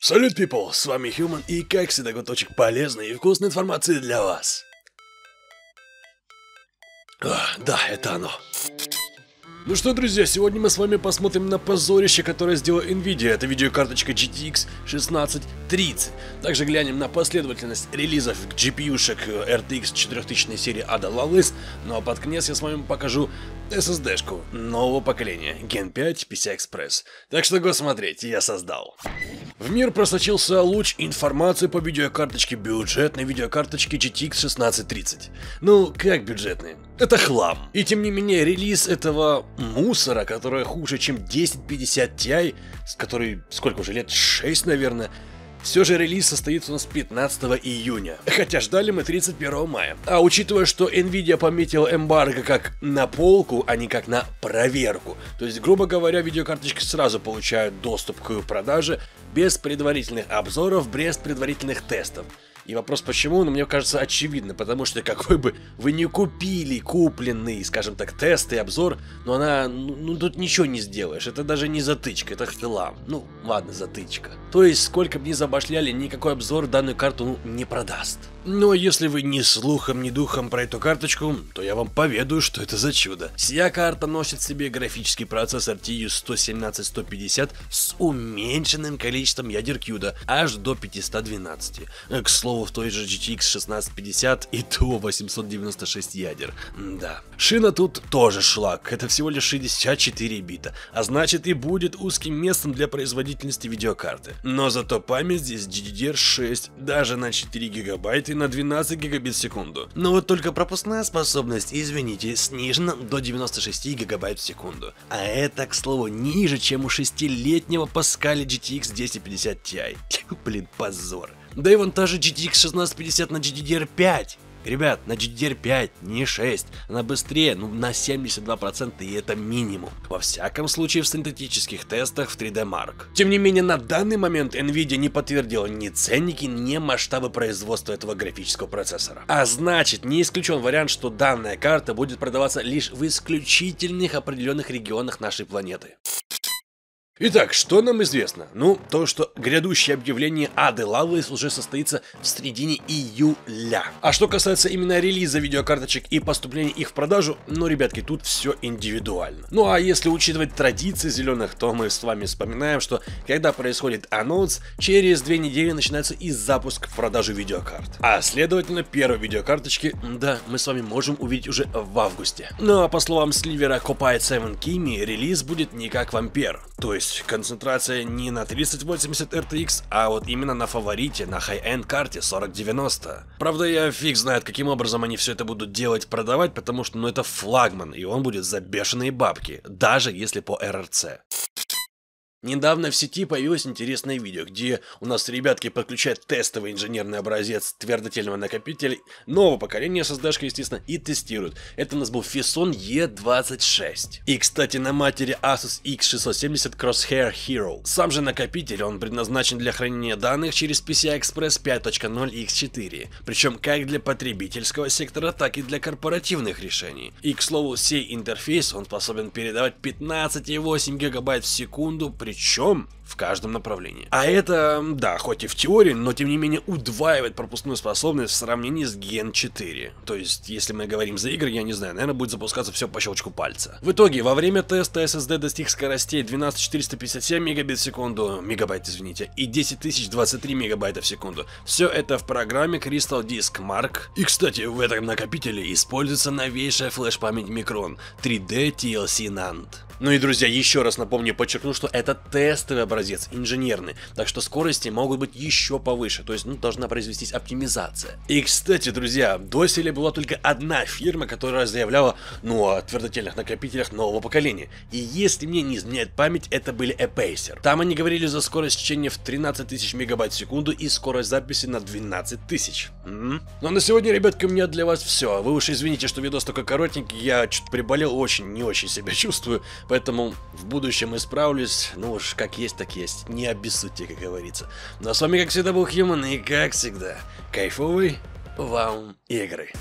Салют, people! С вами Human и, как всегда, кусочек полезной и вкусной информации для вас. Да, это оно. Ну что, друзья, сегодня мы с вами посмотрим на позорище, которое сделала Nvidia. Это видеокарточка GTX 1630. Также глянем на последовательность релизов GPU-шек RTX 4000 серии Ada Lovelace. Ну а под конец я с вами покажу SSD-шку нового поколения Gen 5 PCI-Express. Так что го смотреть, я создал. В мир просочился луч информации по видеокарточке бюджетной видеокарточки GTX 1630. Ну, как бюджетные? Это хлам. И тем не менее, релиз этого мусора, которая хуже, чем 1050 Ti, с которой сколько уже лет? 6, наверное. Все же релиз состоится у нас 15 июня, хотя ждали мы 31 мая. А учитывая, что Nvidia пометила эмбарго как на полку, а не как на проверку, то есть, грубо говоря, видеокарточки сразу получают доступ к продаже без предварительных обзоров, без предварительных тестов. И вопрос почему, мне кажется, очевидно, потому что какой бы вы ни купили купленный, скажем так, тест и обзор, но она, тут ничего не сделаешь, это даже не затычка, это хлам. Ну, ладно, затычка. То есть, сколько бы ни забашляли, никакой обзор данную карту не продаст. Но если вы ни слухом, ни духом про эту карточку, то я вам поведаю, что это за чудо. Сия карта носит в себе графический процессор TU 117-150 с уменьшенным количеством ядер CUDA, аж до 512. К слову, в той же GTX 1650 и то 896 ядер. Да. Шина тут тоже шлак, это всего лишь 64 бита, а значит и будет узким местом для производительности видеокарты. Но зато память здесь GDDR6, даже на 4 гигабайта и на 12 гигабит в секунду. Но вот только пропускная способность, извините, снижена до 96 гигабайт в секунду. А это, к слову, ниже, чем у 6-летнего Паскаля GTX 1050 Ti. Блин, позор. Да и вон та же GTX 1650 на GDDR5. Ребят, на GDDR5, не 6, она быстрее, на 72%, и это минимум. Во всяком случае в синтетических тестах в 3D Mark. Тем не менее, на данный момент Nvidia не подтвердила ни ценники, ни масштабы производства этого графического процессора. А значит, не исключен вариант, что данная карта будет продаваться лишь в исключительных определенных регионах нашей планеты. Итак, что нам известно? То, что грядущее объявление Ada Lovelace уже состоится в середине июля. А что касается именно релиза видеокарточек и поступления их в продажу, ребятки, тут все индивидуально. Ну а если учитывать традиции зеленых, то мы с вами вспоминаем, что когда происходит анонс, через 2 недели начинается и запуск в продажу видеокарт. А следовательно, первые видеокарточки, да, мы с вами можем увидеть уже в августе. Ну а по словам сливера Copilot 7 Kimi, релиз будет не как вампир, то есть концентрация не на 3080 RTX, а вот именно на фаворите, на high-end карте 4090. Правда, я фиг знает, каким образом они все это будут делать, продавать, потому что, это флагман, и он будет за бешеные бабки, даже если по RRC. Недавно в сети появилось интересное видео, где у нас ребятки подключают тестовый инженерный образец твердотельного накопителя нового поколения SSD-шка, естественно, и тестируют. Это у нас был Phison E26. И, кстати, на матере Asus X670 Crosshair Hero. Сам же накопитель, он предназначен для хранения данных через PCI-Express 5.0 X4. Причем как для потребительского сектора, так и для корпоративных решений. И, к слову, сей интерфейс, он способен передавать 15,8 гигабайт в секунду, причем в каждом направлении. А это, да, хоть и в теории, но тем не менее удваивает пропускную способность в сравнении с Gen 4. То есть, если мы говорим за игры, я не знаю, наверное, будет запускаться все по щелчку пальца. В итоге, во время теста SSD достиг скоростей 12457 мегабит в секунду, и 10023 мегабайта в секунду. Все это в программе Crystal Disk Mark. И, кстати, в этом накопителе используется новейшая флеш-память Micron 3D TLC NAND. Ну и, друзья, еще раз напомню, подчеркну, что это тестовый образец, инженерный, так что скорости могут быть еще повыше, то есть, должна произвестись оптимизация. И, кстати, друзья, доселе была только одна фирма, которая заявляла, о твердотельных накопителях нового поколения. И если мне не изменяет память, это были Apacer. Там они говорили за скорость чтения в 13 тысяч мегабайт в секунду и скорость записи на 12 тысяч. Ну а на сегодня, ребятки, у меня для вас все. Вы уж извините, что видос такой коротенький, я что-то приболел, не очень себя чувствую. Поэтому в будущем исправлюсь, уж как есть, так есть, не обессудьте, как говорится. Ну а с вами, как всегда, был Human, и как всегда, кайфовой вам игры.